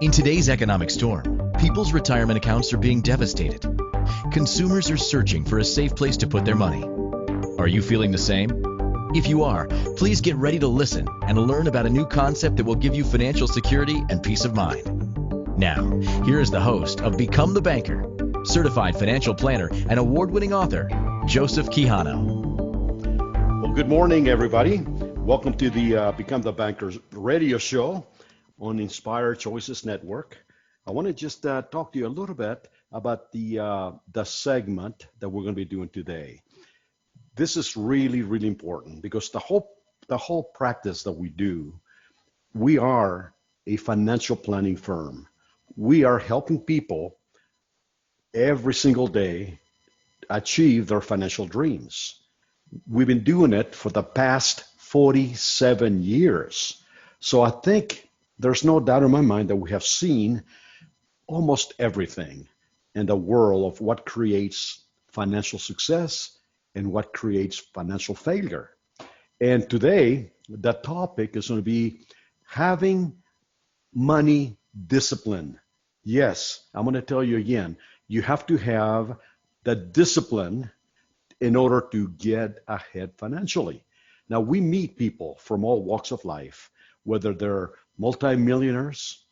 In today's economic storm, people's retirement accounts are being devastated. Consumers are searching for a safe place to put their money. Are you feeling the same? If you are, please get ready to listen and learn about a new concept that will give you financial security and peace of mind. Now, here is the host of Become the Banker, certified financial planner and award-winning author, Joseph Quijano. Well, good morning, everybody. Welcome to the Become the Banker radio show on Inspired Choices Network. I want to just talk to you a little bit about the segment that we're going to be doing today. This is really, really important because the whole practice that we do, we are a financial planning firm. We are helping people every single day achieve their financial dreams. We've been doing it for the past 47 years. So I think there's no doubt in my mind that we have seen almost everything in the world of what creates financial success and what creates financial failure. And today, the topic is going to be having money discipline. Yes, I'm going to tell you again, you have to have the discipline in order to get ahead financially. Now, we meet people from all walks of life, whether they're multimillionaires,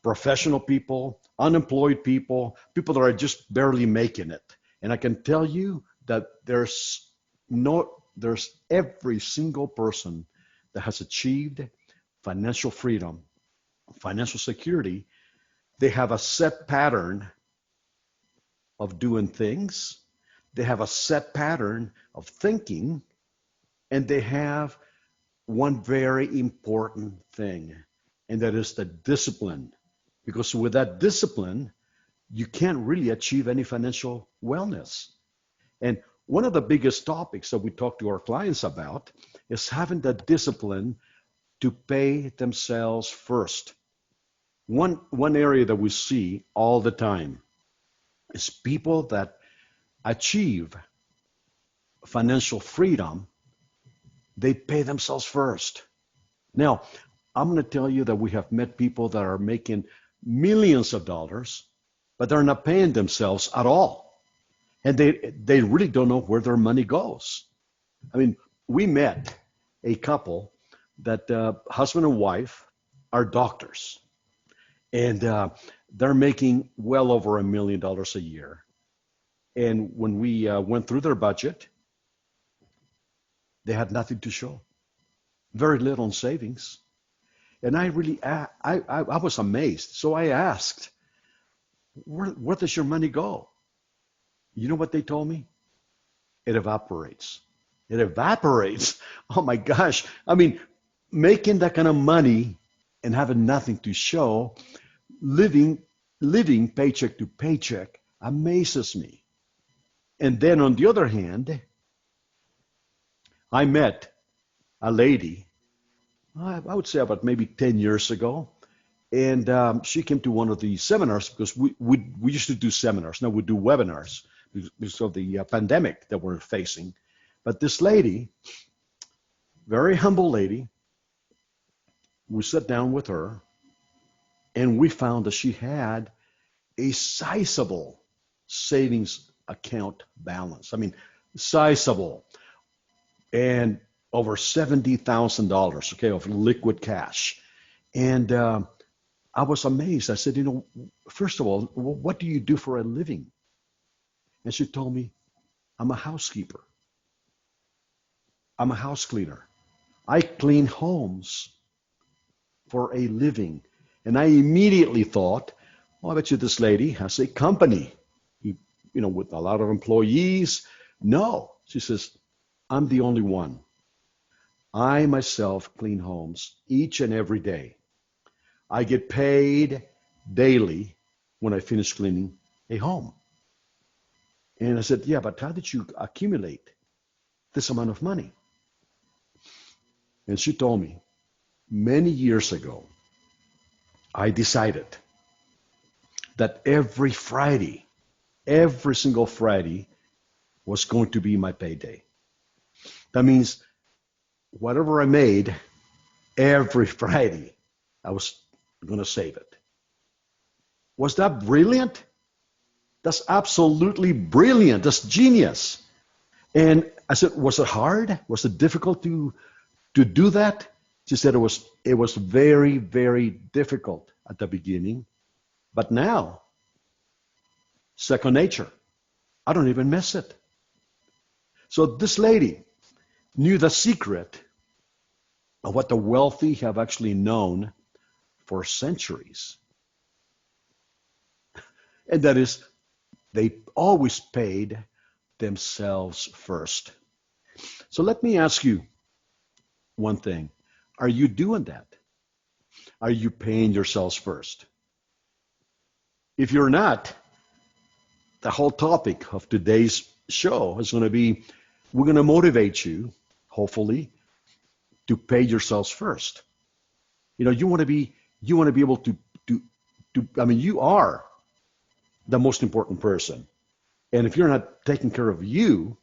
professional people, unemployed people, people that are just barely making it. And I can tell you that there's every single person that has achieved financial freedom, financial security. They have a set pattern of doing things. They have a set pattern of thinking, and they have one very important thing, and that is the discipline. Because with that discipline, you can't really achieve any financial wellness. And one of the biggest topics that we talk to our clients about is having the discipline to pay themselves first. One area that we see all the time is people that achieve financial freedom, they pay themselves first. Now, I'm going to tell you that we have met people that are making millions of dollars, but they're not paying themselves at all. And they really don't know where their money goes. I mean, we met a couple that husband and wife are doctors, and they're making well over $1 million a year. And when we went through their budget, they had nothing to show, very little in savings. And I was amazed. So I asked, where does your money go? You know what they told me? It evaporates. It evaporates. Oh my gosh. I mean, making that kind of money and having nothing to show, living paycheck to paycheck amazes me. And then on the other hand, I met a lady, I would say about maybe 10 years ago, and she came to one of the seminars because we used to do seminars. Now we do webinars because of the pandemic that we're facing. But this lady, very humble lady, we sat down with her, and we found that she had a sizable savings account balance. I mean, sizable. And over $70,000, okay, of liquid cash. And I was amazed. I said, first of all, what do you do for a living? And she told me, I'm a housekeeper. I'm a house cleaner. I clean homes for a living. And I immediately thought, I bet you this lady has a company, with a lot of employees. No, she says, I'm the only one. I myself clean homes each and every day. I get paid daily when I finish cleaning a home. And I said, yeah, but how did you accumulate this amount of money? And she told me, many years ago, I decided that every single Friday was going to be my payday. That means whatever I made every Friday, I was going to save it. Was that brilliant? That's absolutely brilliant. That's genius. And I said, was it hard? Was it difficult to do that? She said it was very, very difficult at the beginning, but now, second nature. I don't even miss it. So this lady knew the secret of what the wealthy have actually known for centuries. And that is, they always paid themselves first. So let me ask you one thing. Are you doing that? Are you paying yourselves first? If you're not, the whole topic of today's show is going to be, we're going to motivate you, hopefully, to pay yourselves first. You want to be able to, I mean, you are the most important person. And if you're not taking care of you,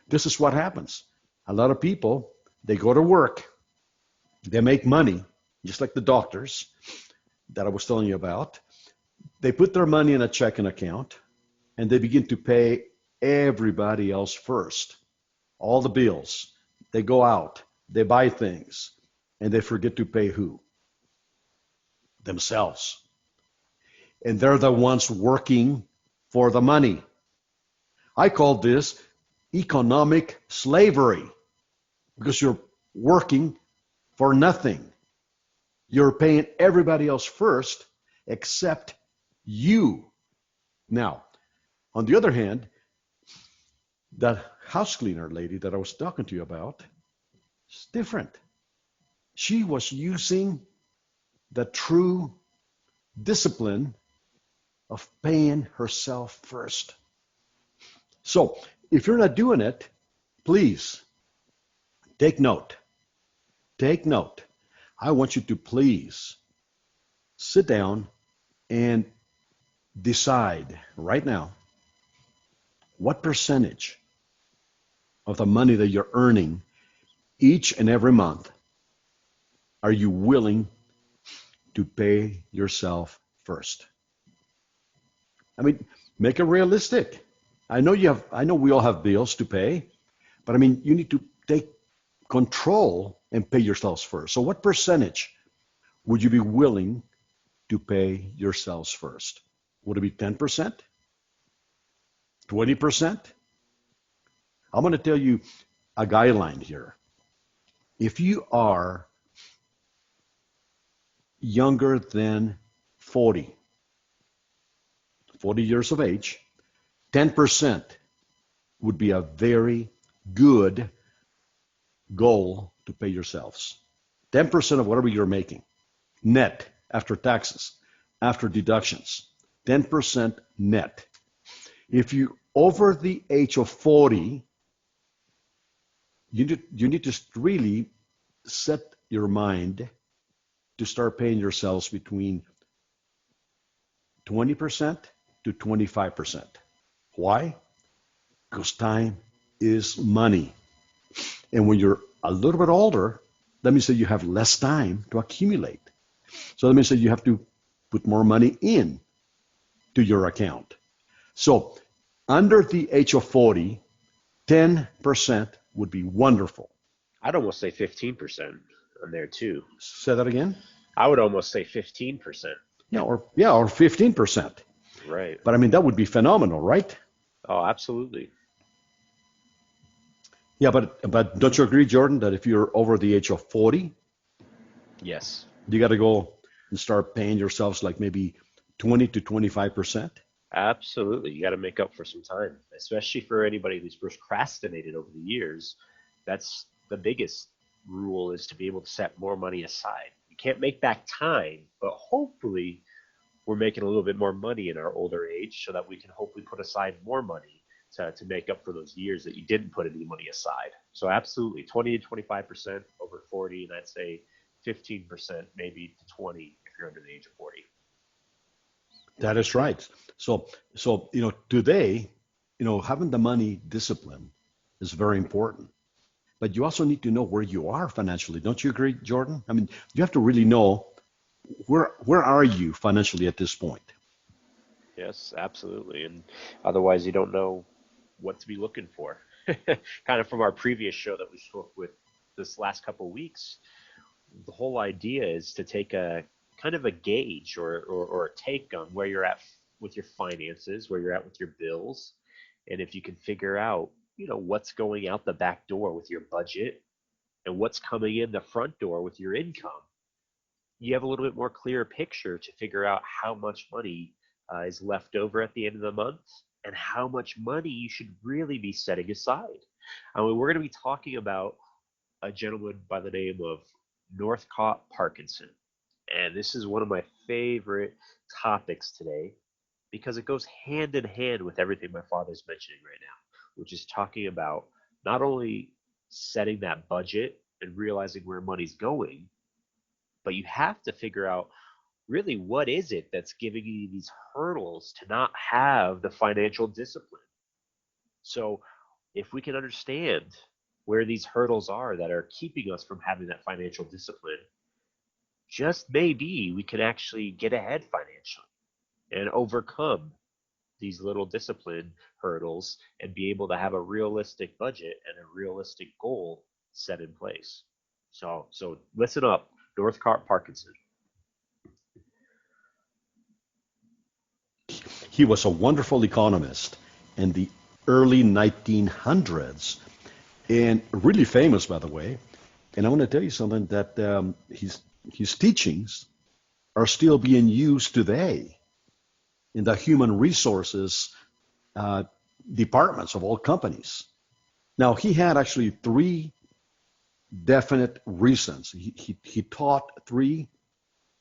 this is what happens. A lot of people, they go to work, they make money, just like the doctors that I was telling you about. They put their money in a checking account and they begin to pay everybody else first. All the bills. They go out, they buy things, and they forget to pay who? Themselves. And they're the ones working for the money. I call this economic slavery because you're working for nothing. You're paying everybody else first except you. Now, on the other hand, that house cleaner lady that I was talking to you about is different. She was using the true discipline of paying herself first. So, if you're not doing it, please take note. Take note. I want you to please sit down and decide right now what percentage of the money that you're earning each and every month are you willing to pay yourself first. I mean, make it realistic. I know we all have bills to pay, but I mean, you need to take control and pay yourselves first. So what percentage would you be willing to pay yourselves first? Would it be 10%? 20%? I'm going to tell you a guideline here. If you are younger than 40 years of age, 10% would be a very good goal to pay yourselves. 10% of whatever you're making, net, after taxes, after deductions, 10% net. If you over the age of 40, you need to really set your mind to start paying yourselves between 20% to 25%. Why? Because time is money. And when you're a little bit older, that means that you have less time to accumulate. So that means that you have to put more money in to your account. So under the age of 40, 10% would be wonderful. I'd almost say 15% on there too. Say that again? I would almost say 15%. Or 15%. Right. But I mean, that would be phenomenal, right? Oh, absolutely. Yeah, but don't you agree, Jordan, that if you're over the age of 40, Yes. you got to go and start paying yourselves like maybe 20 to 25%? Absolutely. You got to make up for some time, especially for anybody who's procrastinated over the years. That's the biggest rule, is to be able to set more money aside. You can't make back time, but hopefully we're making a little bit more money in our older age so that we can hopefully put aside more money to make up for those years that you didn't put any money aside. So absolutely, 20 to 25% over 40, and I'd say 15% maybe to 20 if you're under the age of 40. That is right. So today, having the money discipline is very important. But you also need to know where you are financially. Don't you agree, Jordan? I mean, you have to really know where are you financially at this point? Yes, absolutely. And otherwise, you don't know what to be looking for. Kind of from our previous show that we spoke with this last couple of weeks, the whole idea is to take a kind of a gauge or a take on where you're at with your finances, where you're at with your bills. And if you can figure out, what's going out the back door with your budget and what's coming in the front door with your income, you have a little bit more clear picture to figure out how much money is left over at the end of the month and how much money you should really be setting aside. I mean, we're going to be talking about a gentleman by the name of Northcote Parkinson. And this is one of my favorite topics today because it goes hand in hand with everything my father's mentioning right now, which is talking about not only setting that budget and realizing where money's going, but you have to figure out really what is it that's giving you these hurdles to not have the financial discipline. So if we can understand where these hurdles are that are keeping us from having that financial discipline, just maybe we can actually get ahead financially and overcome these little discipline hurdles and be able to have a realistic budget and a realistic goal set in place. So listen up, Northcote Parkinson. He was a wonderful economist in the early 1900s and really famous, by the way. And I want to tell you something that his teachings are still being used today in the human resources departments of all companies. Now, he had actually three definite reasons. He taught three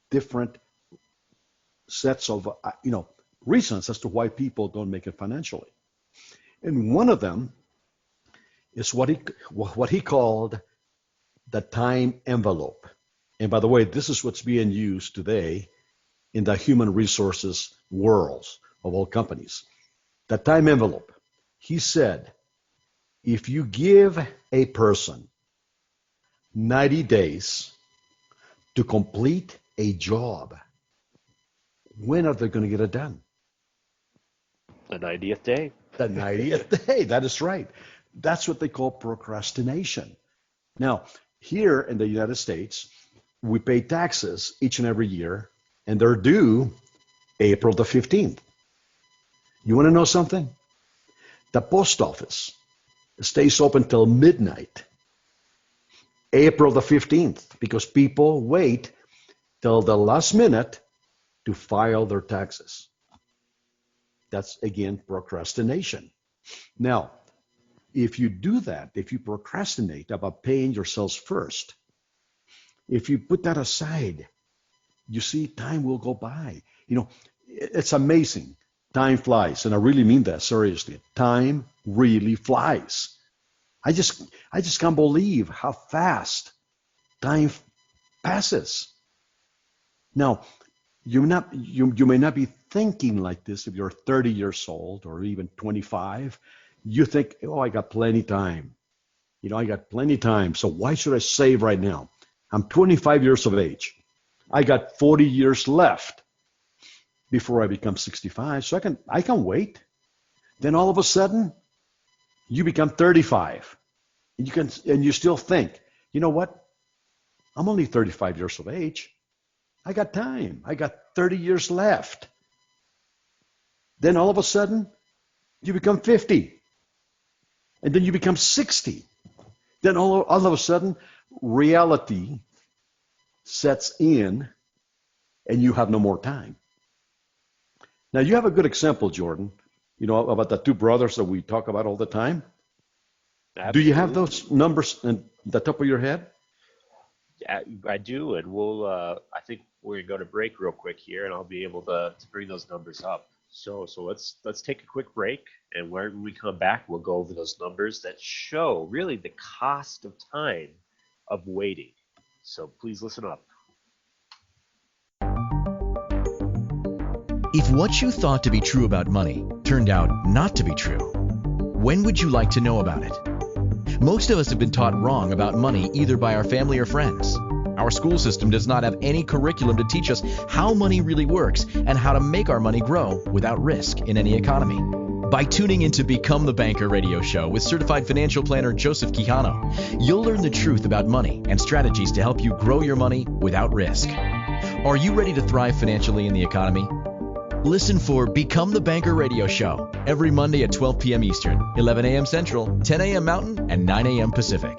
different sets of reasons as to why people don't make it financially. And one of them is what he called the time envelope. And by the way, this is what's being used today in the human resources worlds of all companies. The time envelope. He said, if you give a person 90 days to complete a job, when are they going to get it done? The 90th day. The 90th day. That is right. That's what they call procrastination. Now, here in the United States, we pay taxes each and every year, and they're due April the 15th. You want to know something? The post office stays open till midnight, April the 15th, because people wait till the last minute to file their taxes. That's, again, procrastination. Now, if you do that, if you procrastinate about paying yourselves first, if you put that aside, you see time will go by. It's amazing. Time flies, and I really mean that seriously. Time really flies. I just can't believe how fast time passes. Now, you may not be thinking like this if you're 30 years old or even 25. You think, oh, I got plenty time. I got plenty time. So why should I save right now? I'm 25 years of age. I got 40 years left before I become 65. So I can wait. Then all of a sudden, you become 35. And you still think, you know what? I'm only 35 years of age. I got time. I got 30 years left. Then all of a sudden, you become 50. And then you become 60. Then all of a sudden, reality sets in and you have no more time. Now, you have a good example, Jordan, about the two brothers that we talk about all the time. Absolutely. Do you have those numbers in the top of your head? Yeah, I do, and I think we're going to go to break real quick here, and I'll be able to bring those numbers up. So let's take a quick break, and when we come back, we'll go over those numbers that show really the cost of time of waiting. So please listen up. If what you thought to be true about money turned out not to be true, when would you like to know about it? Most of us have been taught wrong about money either by our family or friends. Our school system does not have any curriculum to teach us how money really works and how to make our money grow without risk in any economy. By tuning into Become the Banker radio show with certified financial planner Joseph Quijano, you'll learn the truth about money and strategies to help you grow your money without risk. Are you ready to thrive financially in the economy? Listen for Become the Banker radio show every Monday at 12 p.m. Eastern, 11 a.m. Central, 10 a.m. Mountain, and 9 a.m. Pacific.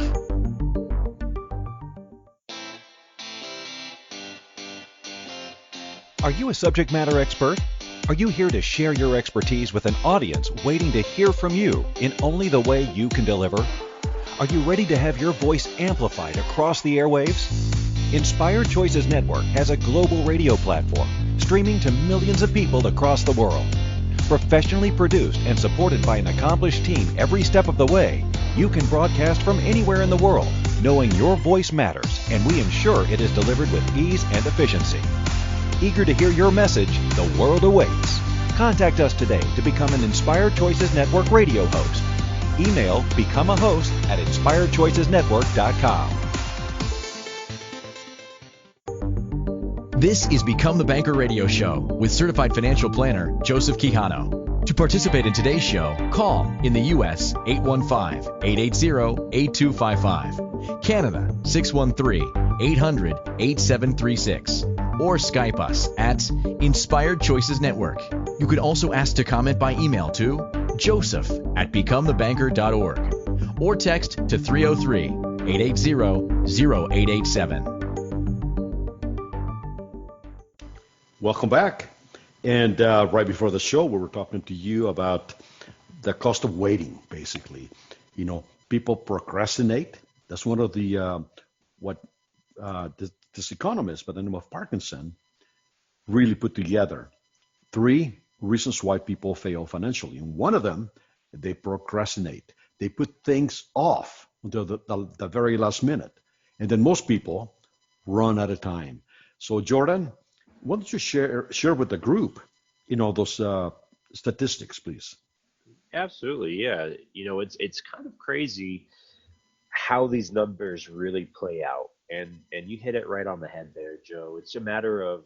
Are you a subject matter expert? Are you here to share your expertise with an audience waiting to hear from you in only the way you can deliver? Are you ready to have your voice amplified across the airwaves? Inspired Choices Network has a global radio platform streaming to millions of people across the world. Professionally produced and supported by an accomplished team every step of the way, you can broadcast from anywhere in the world, knowing your voice matters, and we ensure it is delivered with ease and efficiency. Eager to hear your message, the world awaits. Contact us today to become an Inspired Choices Network radio host. Email becomeahost@inspiredchoicesnetwork.com. This is Become the Banker radio show with certified financial planner Joseph Quijano. To participate in today's show, call in the U.S. 815-880-8255, Canada 613-800-8736, or Skype us at Inspired Choices Network. You could also ask to comment by email to joseph@becomethebanker.org or text to 303-880-0887. Welcome back. And right before the show, we were talking to you about the cost of waiting, basically. You know, people procrastinate. That's one of the, this economist by the name of Parkinson really put together 3 reasons why people fail financially. And one of them, they procrastinate. They put things off until the very last minute. And then most people run out of time. So Jordan, why don't you share with the group, those statistics, please? Absolutely, yeah. It's kind of crazy how these numbers really play out. And you hit it right on the head there, Joe. It's a matter of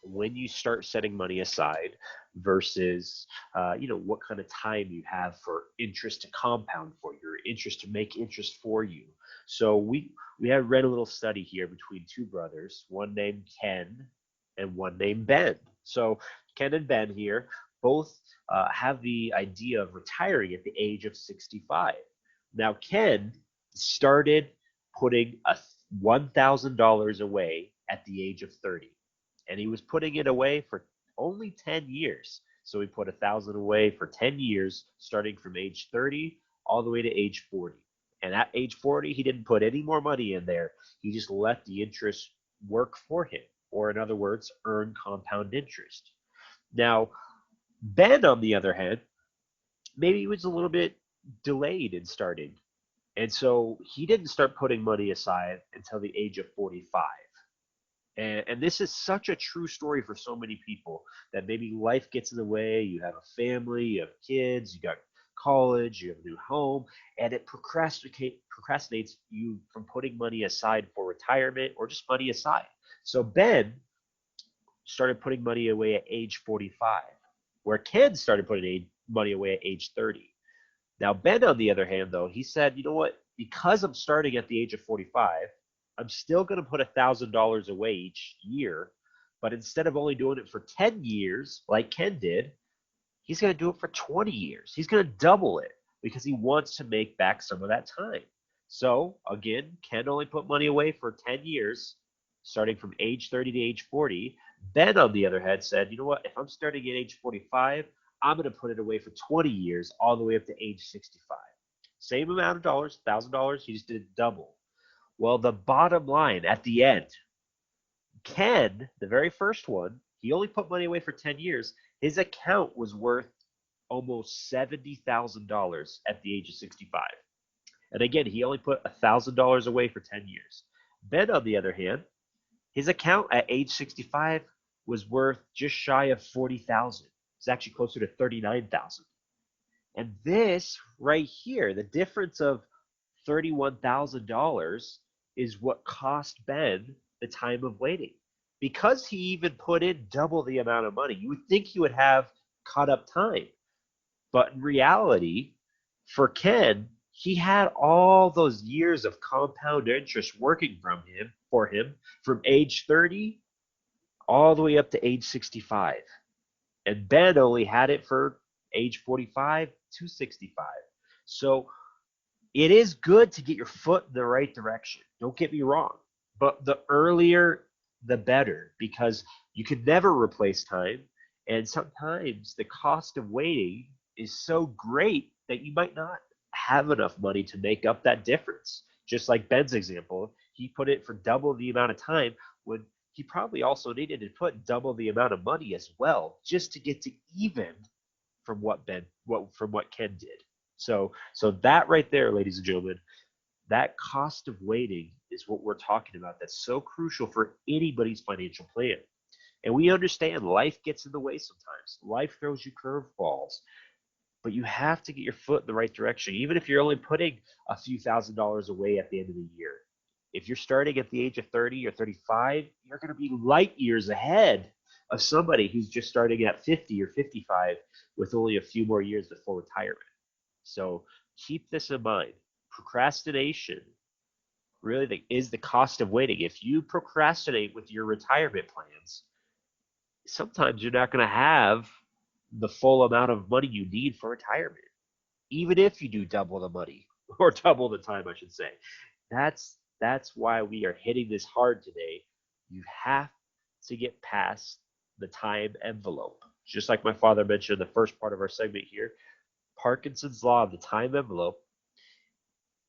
when you start setting money aside versus, what kind of time you have for interest to compound for you, or interest to make interest for you. So we have read a little study here between 2 brothers, one named Ken and one named Ben. So Ken and Ben here both have the idea of retiring at the age of 65. Now, Ken started putting $1,000 away at the age of 30, and he was putting it away for only 10 years. So he put 1,000 away for 10 years, starting from age 30 all the way to age 40. And at age 40, he didn't put any more money in there. He just let the interest work for him, or in other words, earn compound interest. Now, Ben, on the other hand, maybe he was a little bit delayed in starting. And so he didn't start putting money aside until the age of 45. And this is such a true story for so many people, that maybe life gets in the way. You have a family, you have kids, you got college, you have a new home, and it procrastinates you from putting money aside for retirement or just money aside. So Ben started putting money away at age 45, where Ken started putting money away at age 30. Now, Ben, on the other hand, though, he said, you know what? Because I'm starting at the age of 45, I'm still going to put $1,000 away each year, but instead of only doing it for 10 years like Ken did, he's going to do it for 20 years. He's going to double it because he wants to make back some of that time. So, again, Ken only put money away for 10 years, starting from age 30 to age 40. Ben, on the other hand, said, you know what? If I'm starting at age 45, I'm going to put it away for 20 years, all the way up to age 65. Same amount of dollars, $1,000, he just did double. Well, the bottom line at the end, Ken, the very first one, he only put money away for 10 years. His account was worth almost $70,000 at the age of 65. And again, he only put $1,000 away for 10 years. Ben, on the other hand, his account at age 65 was worth just shy of $40,000. It's actually closer to $39,000. And this right here, the difference of $31,000, is what cost Ben the time of waiting. Because he even put in double the amount of money, you would think he would have caught up time. But in reality, for Ken, he had all those years of compound interest working for him from age 30 all the way up to age 65. And Ben only had it for age 45 to 65. So it is good to get your foot in the right direction. Don't get me wrong. But the earlier, the better, because you can never replace time. And sometimes the cost of waiting is so great that you might not have enough money to make up that difference. Just like Ben's example, he put it for double the amount of time when he probably also needed to put double the amount of money as well, just to get to even from what Ken did. So that right there, ladies and gentlemen, that cost of waiting is what we're talking about. That's so crucial for anybody's financial plan. And we understand life gets in the way sometimes. Life throws you curveballs. But you have to get your foot in the right direction, even if you're only putting a few $1,000s away at the end of the year. If you're starting at the age of 30 or 35, you're going to be light years ahead of somebody who's just starting at 50 or 55 with only a few more years before retirement. So keep this in mind. Procrastination really is the cost of waiting. If you procrastinate with your retirement plans, sometimes you're not going to have the full amount of money you need for retirement, even if you do double the money or double the time, I should say. That's why we are hitting this hard today. You have to get past the time envelope. Just like my father mentioned in the first part of our segment here, Parkinson's law of the time envelope,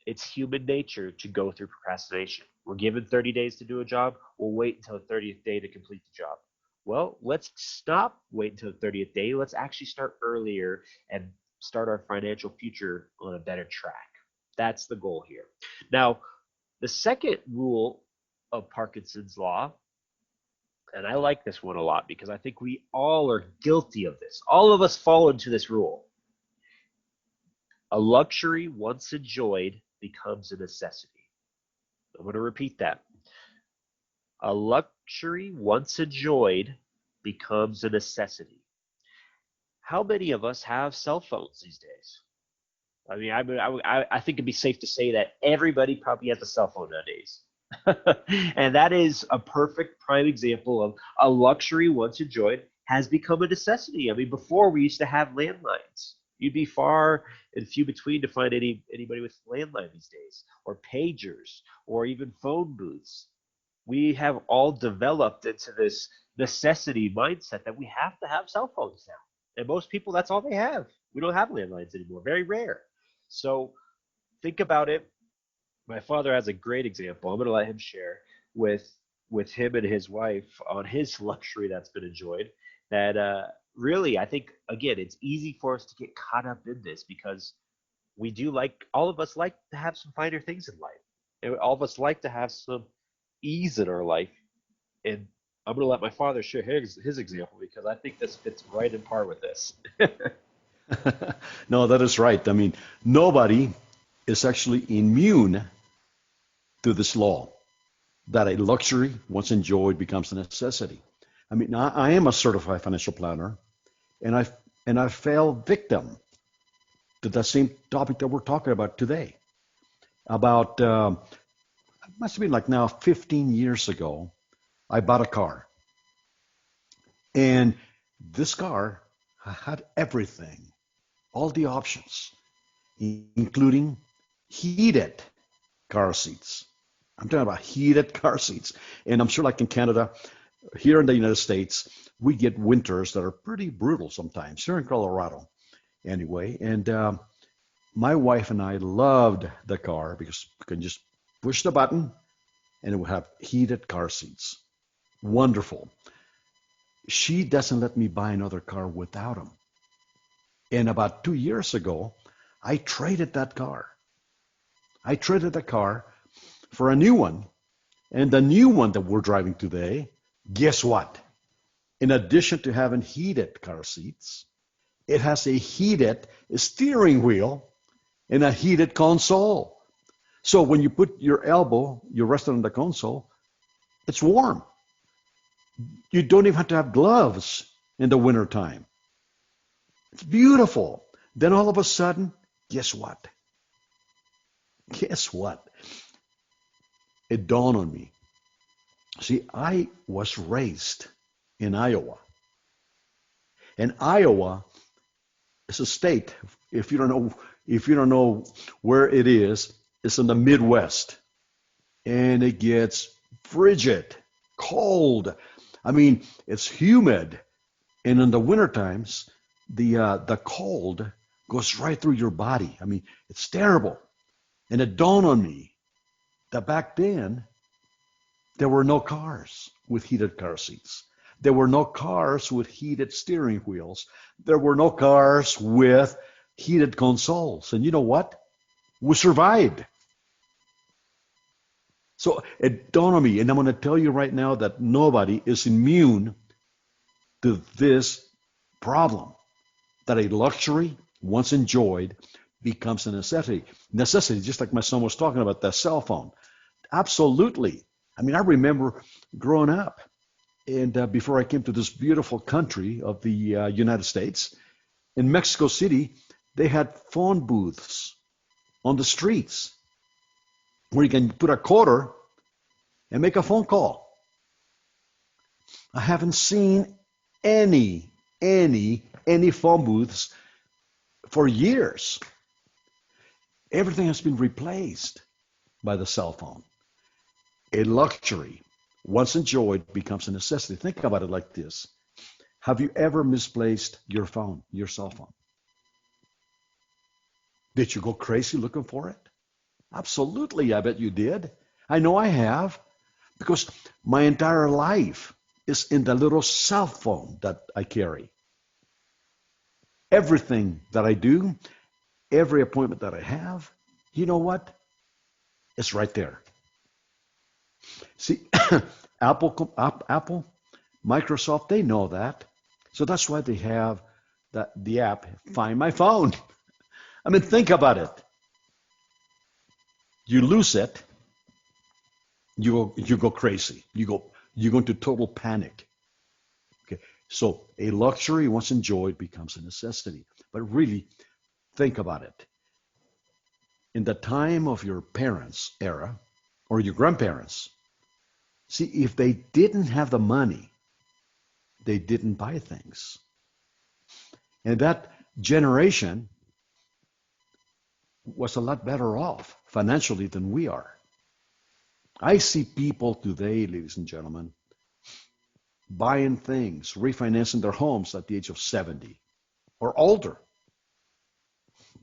it's human nature to go through procrastination. We're given 30 days to do a job. We'll wait until the 30th day to complete the job. Well, let's stop waiting until the 30th day. Let's actually start earlier and start our financial future on a better track. That's the goal here. Now, the second rule of Parkinson's law, and I like this one a lot because I think we all are guilty of this. All of us fall into this rule. A luxury once enjoyed becomes a necessity. I'm going to repeat that. A luxury once enjoyed becomes a necessity. How many of us have cell phones these days? I mean, I think it'd be safe to say that everybody probably has a cell phone nowadays. And that is a perfect prime example of a luxury once enjoyed has become a necessity. I mean, before we used to have landlines. You'd be far and few between to find anybody with landline these days, or pagers, or even phone booths. We have all developed into this necessity mindset that we have to have cell phones now. And most people, that's all they have. We don't have landlines anymore. Very rare. So think about it. My father has a great example. I'm going to let him share with him and his wife on his luxury that's been enjoyed. That really, I think, again, it's easy for us to get caught up in this because all of us like to have some finer things in life. And all of us like to have some ease in our life. And I'm going to let my father share his example because I think this fits right in par with this. No, that is right. I mean, nobody is actually immune to this law that a luxury once enjoyed becomes a necessity. I mean, I am a certified financial planner, and I fell victim to the same topic that we're talking about today. About it must have been like now 15 years ago, I bought a car, and this car had everything, all the options, including heated car seats. I'm talking about heated car seats, and I'm sure, like in Canada. Here in the United States, we get winters that are pretty brutal sometimes, here in Colorado anyway. And my wife and I loved the car because we can just push the button and it would have heated car seats. Wonderful. She doesn't let me buy another car without them. And about 2 years ago, I traded that car. I traded the car for a new one. And the new one that we're driving today, guess what? In addition to having heated car seats, it has a heated steering wheel and a heated console. So when you put your elbow, you rest it on the console, it's warm. You don't even have to have gloves in the wintertime. It's beautiful. Then all of a sudden, guess what? Guess what? It dawned on me. See, I was raised in Iowa. And Iowa is a state, if you don't know where it is, it's in the Midwest. And it gets frigid, cold. I mean, it's humid. And in the winter times, the cold goes right through your body. I mean, it's terrible. And it dawned on me that back then there were no cars with heated car seats. There were no cars with heated steering wheels. There were no cars with heated consoles. And you know what? We survived. So it dawned on me, and I'm going to tell you right now that nobody is immune to this problem, that a luxury, once enjoyed, becomes a necessity. Necessity, just like my son was talking about, the cell phone. Absolutely. I mean, I remember growing up, and before I came to this beautiful country of the United States, in Mexico City, they had phone booths on the streets where you can put a quarter and make a phone call. I haven't seen any phone booths for years. Everything has been replaced by the cell phone. A luxury, once enjoyed, becomes a necessity. Think about it like this. Have you ever misplaced your phone, your cell phone? Did you go crazy looking for it? Absolutely, I bet you did. I know I have, because my entire life is in the little cell phone that I carry. Everything that I do, every appointment that I have, you know what? It's right there. See, Apple, Microsoft, they know that. So that's why they have the app Find My Phone. I mean, think about it. You lose it, you go crazy. You go into total panic. Okay. So a luxury once enjoyed becomes a necessity. But really, think about it. In the time of your parents' era or your grandparents, see, if they didn't have the money, they didn't buy things. And that generation was a lot better off financially than we are. I see people today, ladies and gentlemen, buying things, refinancing their homes at the age of 70 or older.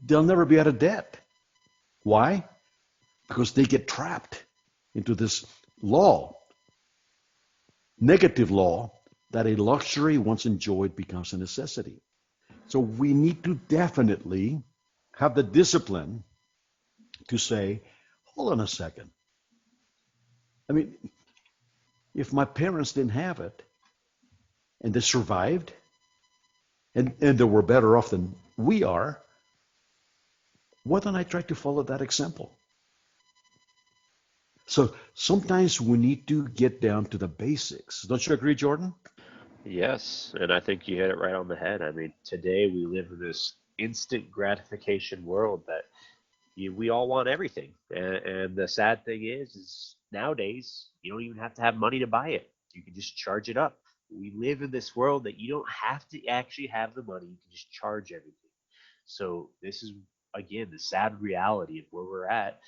They'll never be out of debt. Why? Because they get trapped into this law, negative law, that a luxury once enjoyed becomes a necessity. So we need to definitely have the discipline to say, hold on a second. I mean, if my parents didn't have it and they survived and they were better off than we are, why don't I try to follow that example? So sometimes we need to get down to the basics. Don't you agree, Jordan? Yes, and I think you hit it right on the head. I mean, today we live in this instant gratification world that we all want everything. And the sad thing is nowadays you don't even have to have money to buy it. You can just charge it up. We live in this world that you don't have to actually have the money. You can just charge everything. So this is, again, the sad reality of where we're at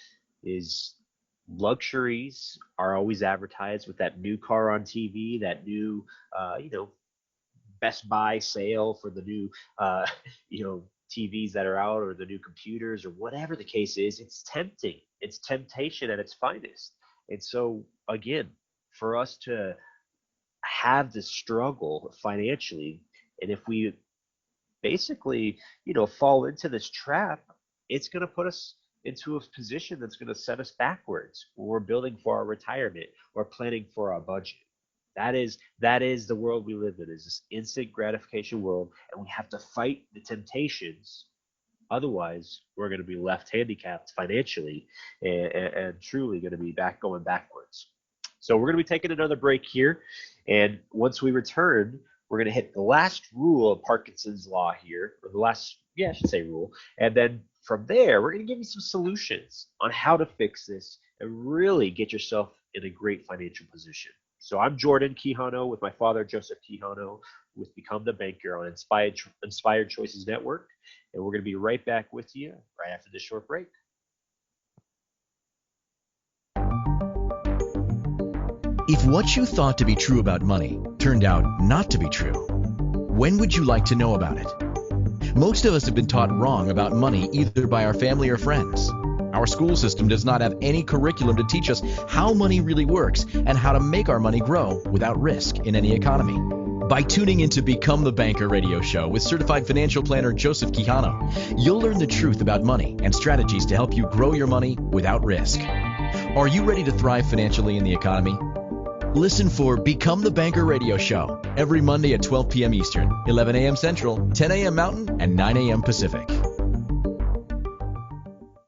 is luxuries are always advertised with that new car on TV, that new, Best Buy sale for the new, TVs that are out, or the new computers, or whatever the case is. It's tempting. It's temptation at its finest. And so, again, for us to have this struggle financially, and if we basically, fall into this trap, it's going to put us into a position that's going to set us backwards when we're building for our retirement or planning for our budget. That is the world we live in, is this instant gratification world, and we have to fight the temptations Otherwise, we're going to be left handicapped financially and truly going to be going backwards. So we're going to be taking another break here. And once we return, we're going to hit the last rule of Parkinson's law here, or the last, I should say rule. And then from there, we're going to give you some solutions on how to fix this and really get yourself in a great financial position. So I'm Jordan Quijano with my father, Joseph Quijano, with Become the Banker on Inspired Choices Network. And we're going to be right back with you right after this short break. If what you thought to be true about money turned out not to be true, when would you like to know about it? Most of us have been taught wrong about money either by our family or friends. Our school system does not have any curriculum to teach us how money really works and how to make our money grow without risk in any economy. By tuning into Become the Banker radio show with certified financial planner Joseph Quijano, you'll learn the truth about money and strategies to help you grow your money without risk. Are you ready to thrive financially in the economy? Listen for Become the Banker radio show every Monday at 12 p.m. Eastern, 11 a.m. Central, 10 a.m. Mountain, and 9 a.m. Pacific.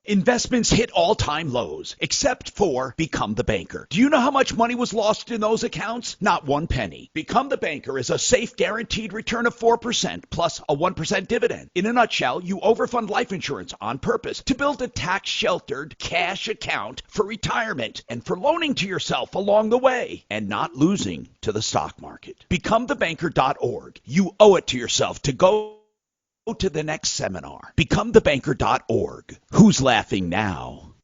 Investments hit all-time lows, except for Become the Banker. Do you know how much money was lost in those accounts? Not one penny. Become the Banker is a safe, guaranteed return of 4% plus a 1% dividend. In a nutshell, you overfund life insurance on purpose to build a tax-sheltered cash account for retirement and for loaning to yourself along the way and not losing to the stock market. BecomeTheBanker.org. You owe it to yourself to go to the next seminar. BecomeTheBanker.org. Who's laughing now?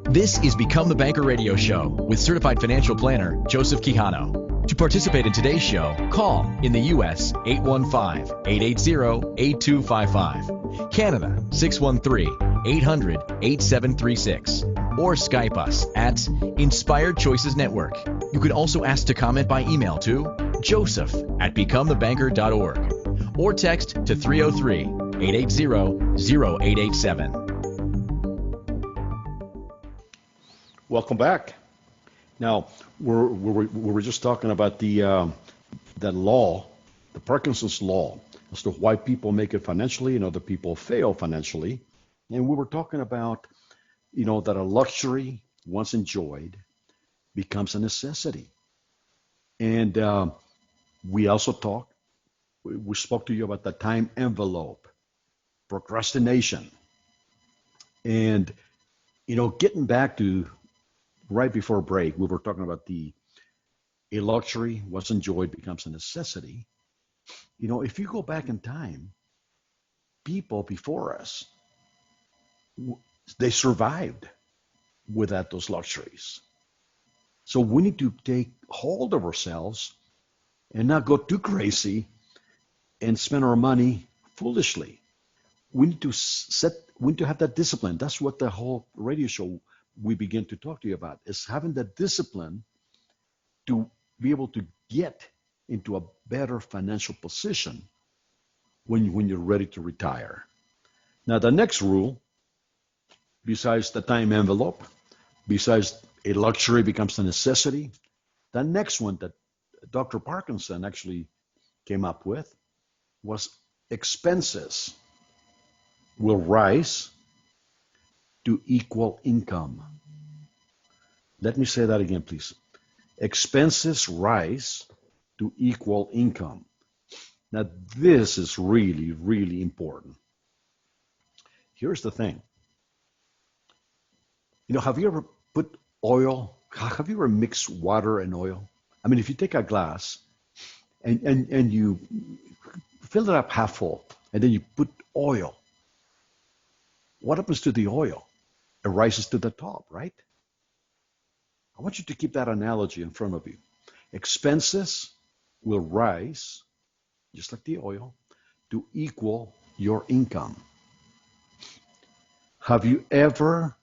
This is Become the Banker radio show with certified financial planner Joseph Quijano. To participate in today's show, call in the U.S. 815-880-8255, Canada 613-800-8736, or Skype us at Inspired Choices Network. You could also ask to comment by email to joseph@becomethebanker.org. or text to 303-880-0887. Welcome back. Now, we're just talking about that law, the Parkinson's law, as to why people make it financially and other people fail financially. And we were talking about, that a luxury once enjoyed becomes a necessity. And we also we spoke to you about the time envelope, procrastination, and, getting back to right before break, we were talking about a luxury once enjoyed becomes a necessity. If you go back in time, people before us, they survived without those luxuries. So we need to take hold of ourselves and not go too crazy and spend our money foolishly. We need to have that discipline. That's what the whole radio show we begin to talk to you about, is having that discipline to be able to get into a better financial position when you're ready to retire. Now, the next rule, besides the time envelope, besides a luxury becomes a necessity, the next one that Dr. Parkinson actually came up with was expenses will rise to equal income. Let me say that again, please. Expenses rise to equal income. Now, this is really, really important. Here's the thing. Have you ever put oil? Have you ever mixed water and oil? I mean, if you take a glass and you fill it up half full, and then you put oil, what happens to the oil? It rises to the top, right? I want you to keep that analogy in front of you. Expenses will rise, just like the oil, to equal your income. Have you ever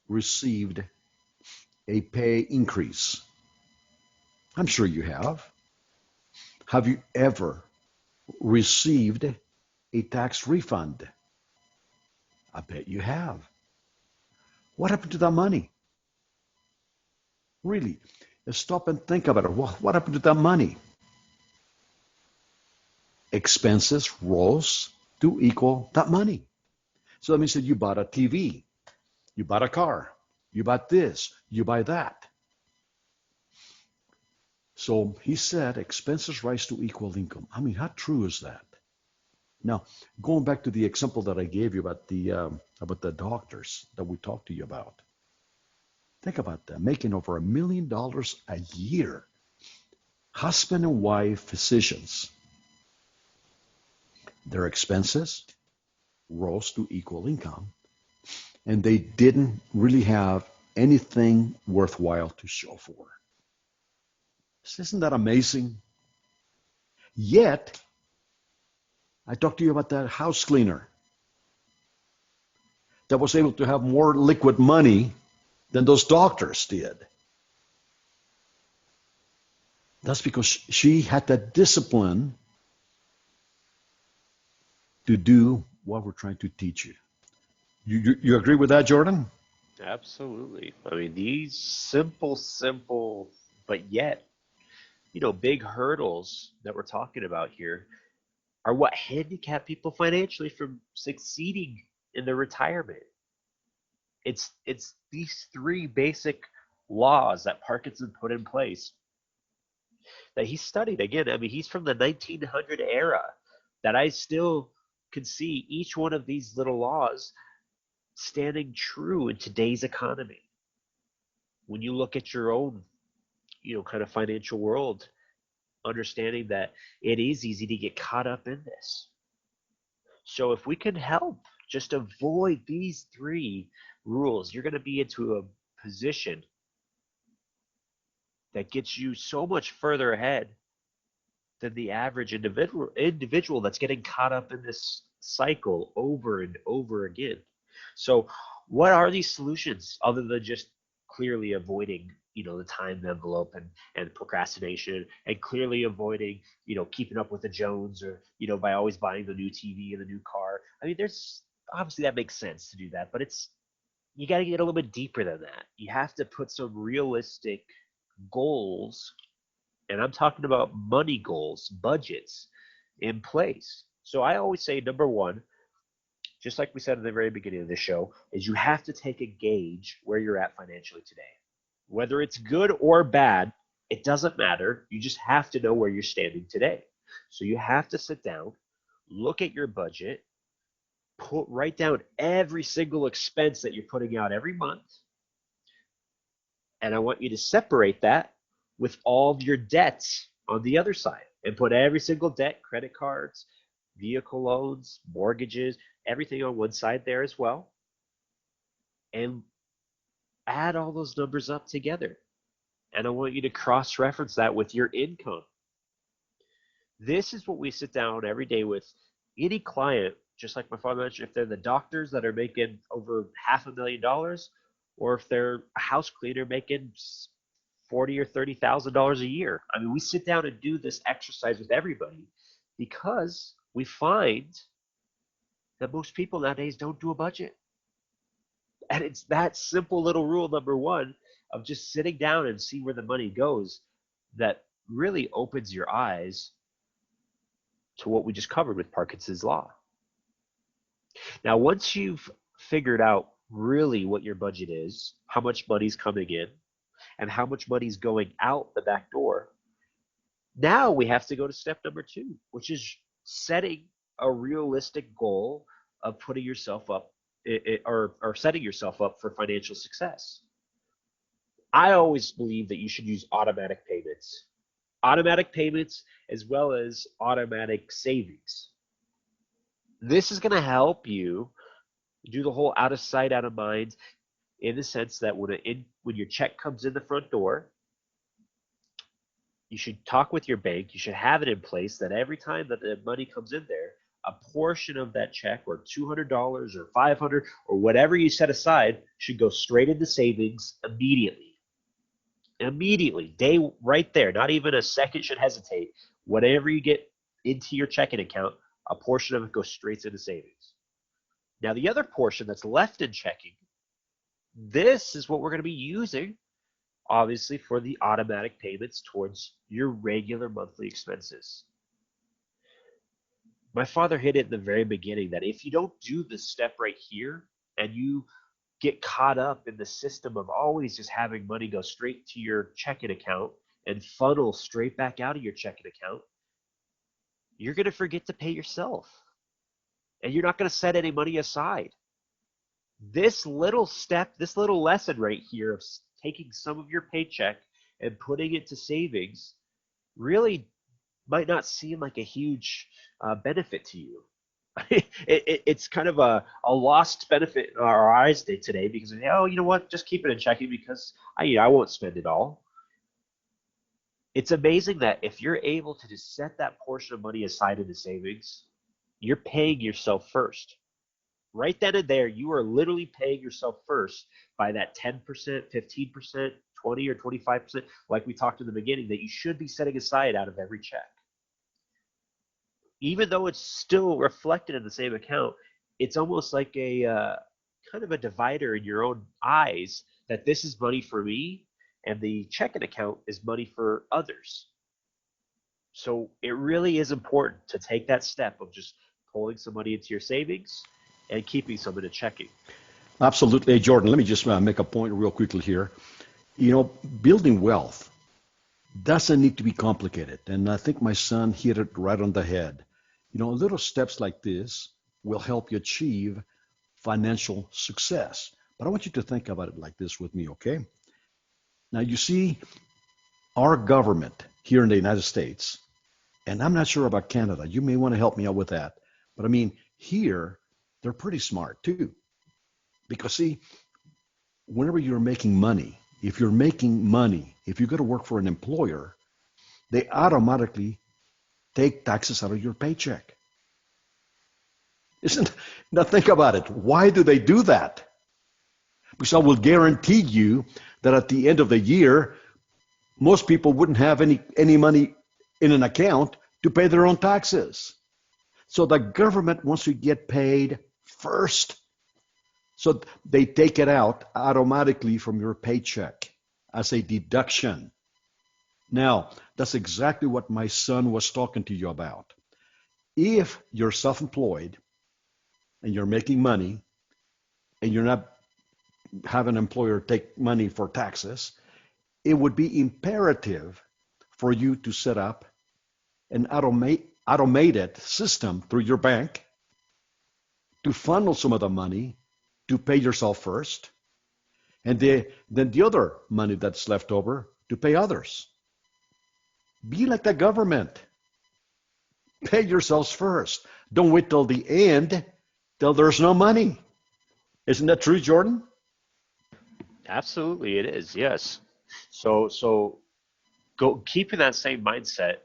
received a pay increase? I'm sure you have. Have you ever received a tax refund? I bet you have. What happened to that money? Really, stop and think about it. What happened to that money? Expenses rose to equal that money. So that means that you bought a TV, you bought a car, you bought this, you buy that. So he said expenses rise to equal income. I mean, how true is that? Now, going back to the example that I gave you about the doctors that we talked to you about. Think about that, making over $1 million a year. Husband and wife physicians, their expenses rose to equal income, and they didn't really have anything worthwhile to show for. Isn't that amazing? Yet, I talked to you about that house cleaner that was able to have more liquid money than those doctors did. That's because she had that discipline to do what we're trying to teach you. You agree with that, Jordan? Absolutely. I mean, these simple, but yet, big hurdles that we're talking about here are what handicap people financially from succeeding in their retirement. It's these three basic laws that Parkinson put in place that he studied. Again, I mean, he's from the 1900 era, that I still can see each one of these little laws standing true in today's economy. When you look at your own, kind of financial world, understanding that it is easy to get caught up in this. So if we can help just avoid these three rules, you're going to be into a position that gets you so much further ahead than the average individual that's getting caught up in this cycle over and over again. So what are these solutions other than just clearly avoiding, the time envelope and procrastination, and clearly avoiding, keeping up with the Jones, or, by always buying the new TV and the new car? I mean, there's obviously that makes sense to do that, but you got to get a little bit deeper than that. You have to put some realistic goals, and I'm talking about money goals, budgets in place. So I always say, number one, just like we said in the very beginning of the show, is you have to take a gauge where you're at financially today. Whether it's good or bad, it doesn't matter. You just have to know where you're standing today. So you have to sit down, look at your budget, write down every single expense that you're putting out every month. And I want you to separate that with all of your debts on the other side, and put every single debt, credit cards, vehicle loans, mortgages, everything on one side there as well. And add all those numbers up together. And I want you to cross-reference that with your income. This is what we sit down every day with any client, just like my father mentioned, if they're the doctors that are making over $500,000, or if they're a house cleaner making $40,000 or $30,000 a year. I mean, we sit down and do this exercise with everybody because we find that most people nowadays don't do a budget. And it's that simple little rule, number one, of just sitting down and see where the money goes, that really opens your eyes to what we just covered with Parkinson's law. Now, once you've figured out really what your budget is, how much money's coming in, and how much money's going out the back door, now we have to go to step number two, which is setting a realistic goal of putting yourself up or setting yourself up for financial success. I always believe that you should use automatic payments. Automatic payments as well as automatic savings. This is going to help you do the whole out of sight, out of mind, in the sense that when your check comes in the front door, you should talk with your bank. You should have it in place that every time that the money comes in there, a portion of that check, or $200 or $500 or whatever you set aside, should go straight into savings immediately. Immediately, day right there, not even a second should hesitate. Whatever you get into your checking account, a portion of it goes straight into savings. Now, the other portion that's left in checking, this is what we're going to be using, obviously, for the automatic payments towards your regular monthly expenses. My father hit it in the very beginning that if you don't do this step right here and you get caught up in the system of always just having money go straight to your checking account and funnel straight back out of your checking account, you're going to forget to pay yourself. And you're not going to set any money aside. This little step, this little lesson right here of taking some of your paycheck and putting it to savings really might not seem like a huge benefit to you. It's kind of a lost benefit in our eyes today because, oh, you know what, just keep it in checking because I won't spend it all. It's amazing that if you're able to just set that portion of money aside into savings, you're paying yourself first. Right then and there, you are literally paying yourself first by that 10%, 15%, 20 or 25%, like we talked in the beginning, that you should be setting aside out of every check. Even though it's still reflected in the same account, it's almost like a kind of a divider in your own eyes that this is money for me and the checking account is money for others. So it really is important to take that step of just pulling some money into your savings and keeping some in a checking. Absolutely. Hey, Jordan, let me just make a point real quickly here. Building wealth doesn't need to be complicated. And I think my son hit it right on the head. Little steps like this will help you achieve financial success. But I want you to think about it like this with me, okay? Now, you see, our government here in the United States, and I'm not sure about Canada, you may want to help me out with that, but here, they're pretty smart too. Because see, whenever you're making money, if you go to work for an employer, they automatically take taxes out of your paycheck. Now think about it. Why do they do that? Because I will guarantee you that at the end of the year, most people wouldn't have any money in an account to pay their own taxes. So the government wants to get paid first. So they take it out automatically from your paycheck as a deduction. Now, that's exactly what my son was talking to you about. If you're self-employed and you're making money and you're not have an employer take money for taxes, it would be imperative for you to set up an automated system through your bank to funnel some of the money to pay yourself first, and then the other money that's left over to pay others. Be like the government. Pay yourselves first. Don't wait till the end, till there's no money. Isn't that true, Jordan? Absolutely, it is. Yes. So keeping that same mindset.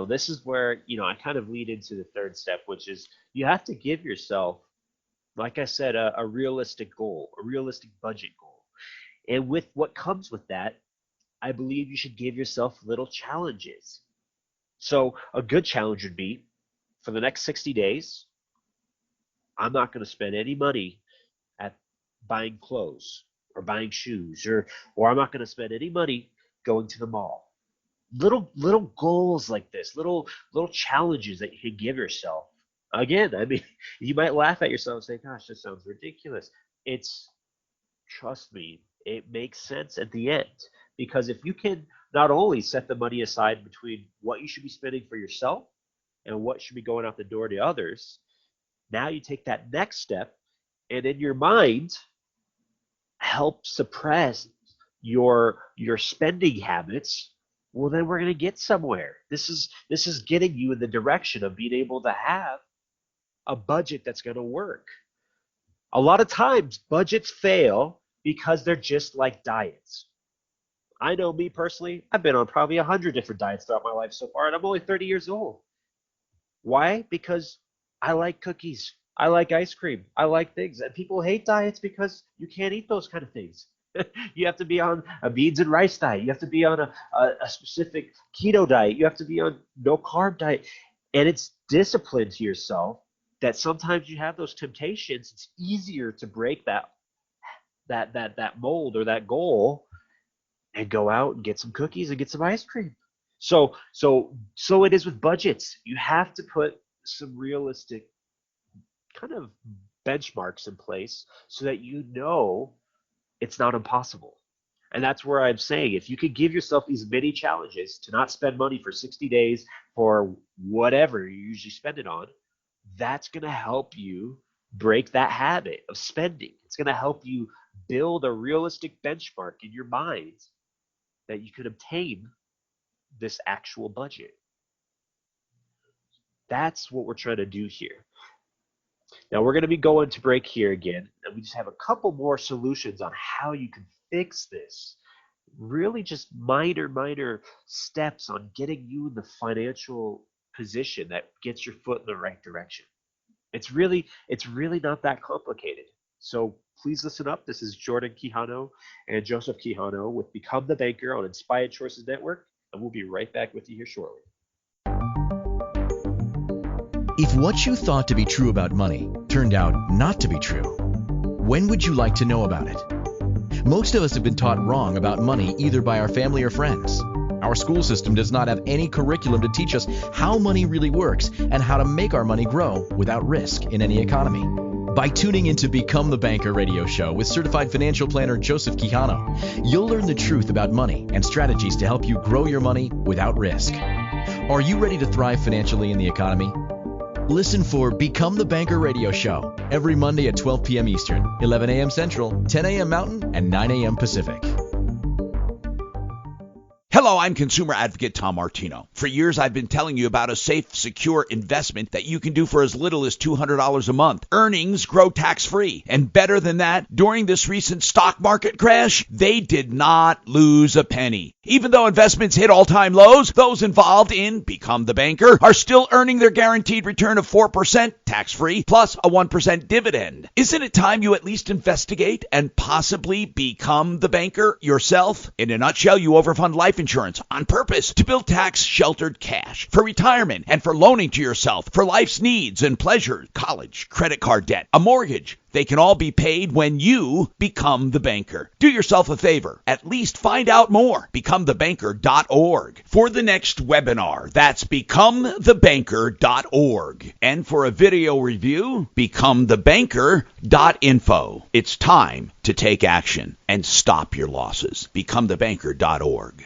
This is where I kind of lead into the third step, which is you have to give yourself, like I said, a realistic goal, a realistic budget goal. And with what comes with that, I believe you should give yourself little challenges. So a good challenge would be, for the next 60 days, I'm not going to spend any money at buying clothes or buying shoes, or I'm not going to spend any money going to the mall. Little goals like this, little challenges that you can give yourself. Again, you might laugh at yourself and say, gosh, this sounds ridiculous. Trust me, it makes sense at the end. Because if you can not only set the money aside between what you should be spending for yourself and what should be going out the door to others, now you take that next step and in your mind help suppress your spending habits. Well, then we're going to get somewhere. This is getting you in the direction of being able to have a budget that's going to work. A lot of times budgets fail because they're just like diets. I know me personally, I've been on probably 100 different diets throughout my life so far, and I'm only 30 years old. Why? Because I like cookies. I like ice cream. I like things. And people hate diets because you can't eat those kind of things. You have to be on a beans and rice diet. You have to be on a specific keto diet. You have to be on no carb diet. And it's discipline to yourself that sometimes you have those temptations. It's easier to break that mold or that goal and go out and get some cookies and get some ice cream. So it is with budgets. You have to put some realistic kind of benchmarks in place so that you know it's not impossible. And that's where I'm saying, if you could give yourself these mini challenges to not spend money for 60 days for whatever you usually spend it on, that's going to help you break that habit of spending. It's going to help you build a realistic benchmark in your mind that you can obtain this actual budget. That's what we're trying to do here. Now we're going to be going to break here again, and we just have a couple more solutions on how you can fix this. Really just minor steps on getting you in the financial position that gets your foot in the right direction. It's really not that complicated. So please listen up. This is Jordan Quijano and Joseph Quijano with Become the Banker on Inspired Choices Network, and we'll be right back with you here shortly. If what you thought to be true about money turned out not to be true, when would you like to know about it? Most of us have been taught wrong about money either by our family or friends. Our school system does not have any curriculum to teach us how money really works and how to make our money grow without risk in any economy. By tuning into Become the Banker radio show with certified financial planner Joseph Quijano, you'll learn the truth about money and strategies to help you grow your money without risk. Are you ready to thrive financially in the economy? Listen for Become the Banker radio show every Monday at 12 p.m. Eastern, 11 a.m. Central, 10 a.m. Mountain, and 9 a.m. Pacific. Hello, I'm consumer advocate Tom Martino. For years, I've been telling you about a safe, secure investment that you can do for as little as $200 a month. Earnings grow tax-free. And better than that, during this recent stock market crash, they did not lose a penny. Even though investments hit all-time lows, those involved in Become the Banker are still earning their guaranteed return of 4% tax-free plus a 1% dividend. Isn't it time you at least investigate and possibly become the banker yourself? In a nutshell, you overfund life insurance on purpose to build tax-sheltered cash for retirement and for loaning to yourself for life's needs and pleasures, college, credit card debt, a mortgage. They can all be paid when you become the banker. Do yourself a favor. At least find out more. BecomeTheBanker.org. For the next webinar, that's BecomeTheBanker.org. And for a video review, BecomeTheBanker.info. It's time to take action and stop your losses. BecomeTheBanker.org.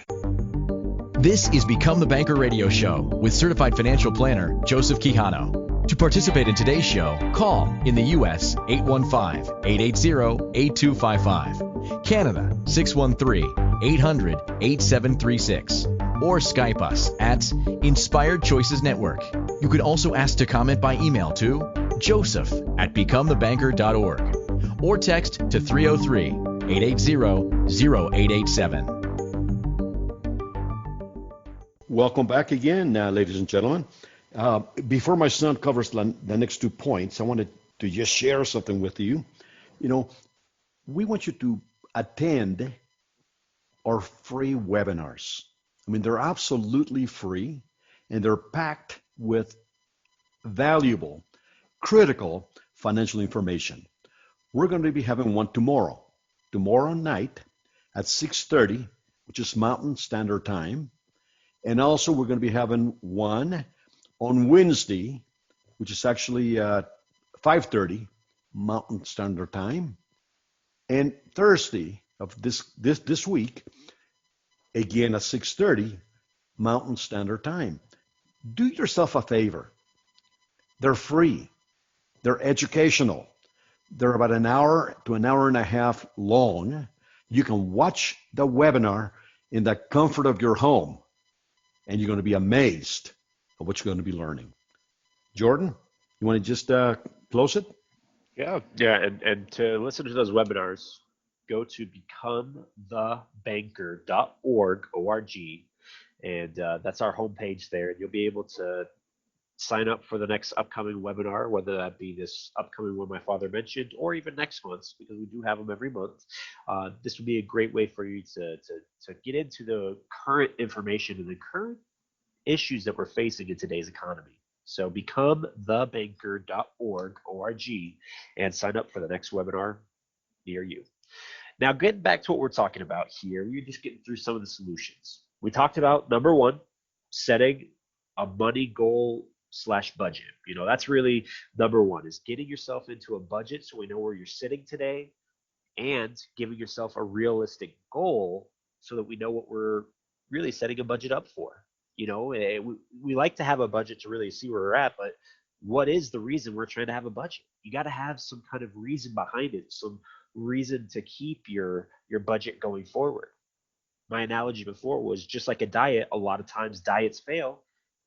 This is Become the Banker radio show with certified financial planner Joseph Quijano. To participate in today's show, call in the U.S. 815-880-8255, Canada 613-800-8736, or Skype us at Inspired Choices Network. You could also ask to comment by email to joseph@becomethebanker.org or text to 303-880-0887. Welcome back again, ladies and gentlemen. Before my son covers the next 2 points, I wanted to just share something with you. You know, we want you to attend our free webinars. I mean, they're absolutely free, and they're packed with valuable, critical financial information. We're going to be having one tomorrow night at 6:30, which is Mountain Standard Time. And also we're going to be having one on Wednesday, which is actually 5:30 Mountain Standard Time, and Thursday of this week, again at 6:30 Mountain Standard Time. Do yourself a favor. They're free. They're educational. They're about an hour to an hour and a half long. You can watch the webinar in the comfort of your home, and you're going to be amazed at what you're going to be learning. Jordan, you want to just close it? Yeah, and to listen to those webinars, go to becomethebanker.org, O-R-G, and that's our homepage there. And you'll be able to sign up for the next upcoming webinar, whether that be this upcoming one my father mentioned, or even next month's, because we do have them every month. This would be a great way for you to get into the current information and the current issues that we're facing in today's economy. So becomethebanker.org, O-R-G, and sign up for the next webinar near you. Now, getting back to what we're talking about here, we're just getting through some of the solutions. We talked about, number one, setting a money goal slash budget. That's really number one, is getting yourself into a budget so we know where you're sitting today, and giving yourself a realistic goal so that we know what we're really setting a budget up for. We like to have a budget to really see where we're at, but what is the reason we're trying to have a budget? You got to have some kind of reason behind it, some reason to keep your budget going forward. My analogy before was just like a diet. A lot of times diets fail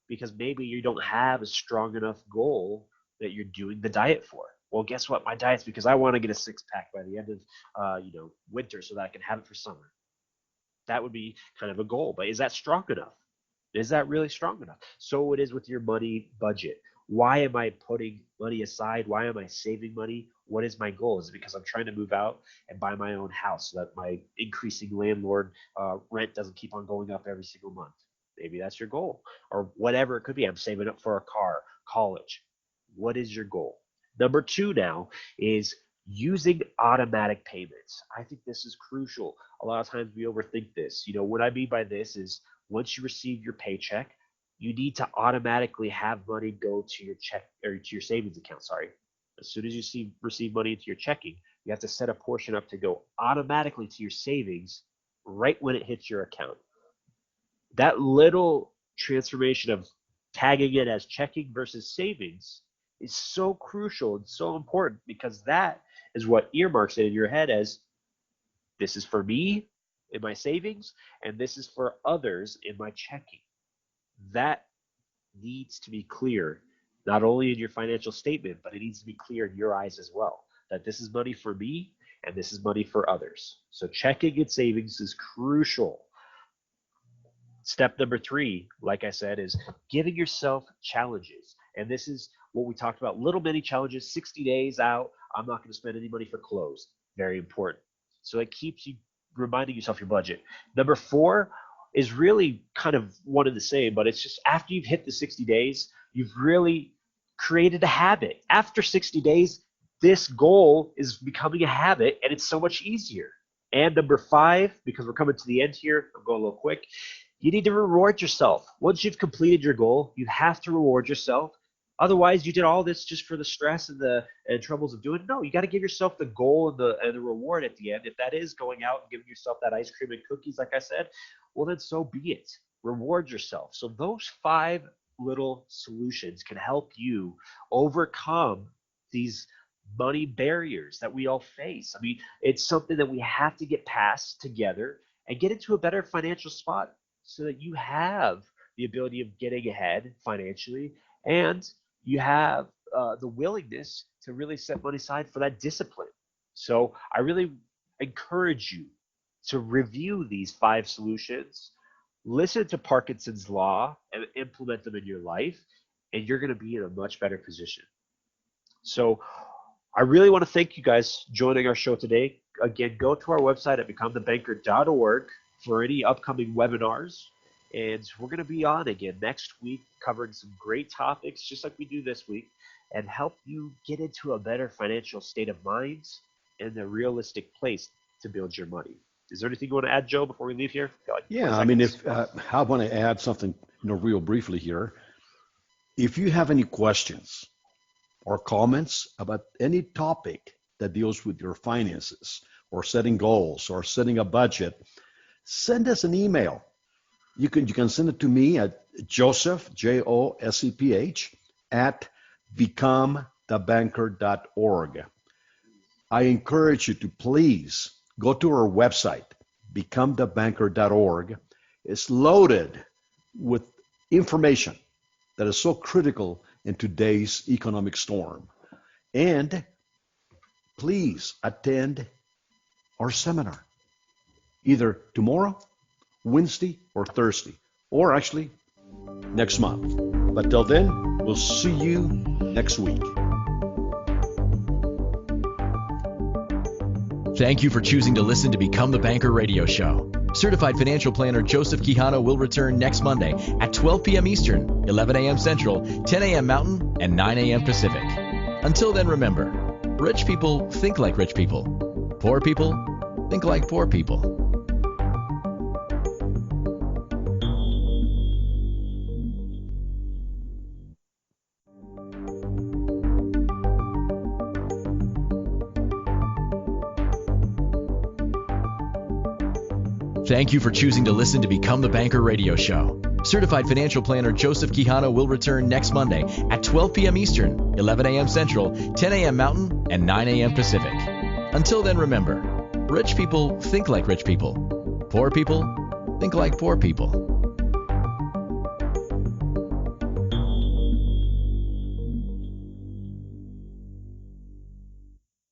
because maybe you don't have a strong enough goal that you're doing the diet for. Well, guess what? My diet's because I want to get a six-pack by the end of winter so that I can have it for summer. That would be kind of a goal, but is that strong enough? Is that really strong enough? So it is with your money budget. Why am I putting money aside? Why am I saving money? What is my goal? Is it because I'm trying to move out and buy my own house so that my increasing landlord rent doesn't keep on going up every single month? Maybe that's your goal, or whatever it could be. I'm saving up for a car, college. What is your goal? Number two now is using automatic payments. I think this is crucial. A lot of times we overthink this. What I mean by this is once you receive your paycheck, you need to automatically have money go to your check or to your savings account. Sorry. As soon as you receive money into your checking, you have to set a portion up to go automatically to your savings right when it hits your account. That little transformation of tagging it as checking versus savings is so crucial and so important, because that is what earmarks it in your head as this is for me in my savings and this is for others in my checking. That needs to be clear, not only in your financial statement, but it needs to be clear in your eyes as well, that this is money for me and this is money for others. So checking and savings is crucial. Step number three, like I said, is giving yourself challenges. And this is what we talked about, little mini challenges, 60 days out. I'm not going to spend any money for clothes. Very important. So it keeps you reminding yourself your budget. Number four is really kind of one and the same, but it's just after you've hit the 60 days, you've really created a habit. After 60 days, this goal is becoming a habit, and it's so much easier. And number five, because we're coming to the end here, I'm going a little quick, you need to reward yourself. Once you've completed your goal, you have to reward yourself. Otherwise, you did all this just for the stress and the troubles of doing it. No, you got to give yourself the goal and the reward at the end. If that is going out and giving yourself that ice cream and cookies, like I said, well, then so be it. Reward yourself. So those five little solutions can help you overcome these money barriers that we all face. I mean, it's something that we have to get past together and get into a better financial spot so that you have the ability of getting ahead financially, and you have the willingness to really set money aside for that discipline. So I really encourage you to review these five solutions, listen to Parkinson's law, and implement them in your life, and you're going to be in a much better position. So I really want to thank you guys joining our show today. Again, go to our website at becomethebanker.org for any upcoming webinars. And we're going to be on again next week covering some great topics, just like we do this week, and help you get into a better financial state of mind and a realistic place to build your money. Is there anything you want to add, Joe, before we leave here? Yeah, I mean, if I want to add something, real briefly here. If you have any questions or comments about any topic that deals with your finances or setting goals or setting a budget, send us an email. You can send it to me at Joseph, Joseph, at becomethebanker.org. I encourage you to please go to our website, becomethebanker.org. It's loaded with information that is so critical in today's economic storm. And please attend our seminar, either tomorrow, Wednesday, or Thursday, or actually next month. But till then, we'll see you next week. Thank you for choosing to listen to Become the Banker radio show. Certified financial planner Joseph Quijano will return next Monday at 12 p.m. Eastern, 11 a.m. Central, 10 a.m. Mountain, and 9 a.m. Pacific. Until then, remember, rich people think like rich people. Poor people think like poor people. Thank you for choosing to listen to Become the Banker radio show. Certified financial planner Joseph Quijano will return next Monday at 12 p.m. Eastern, 11 a.m. Central, 10 a.m. Mountain, and 9 a.m. Pacific. Until then, remember, rich people think like rich people. Poor people think like poor people.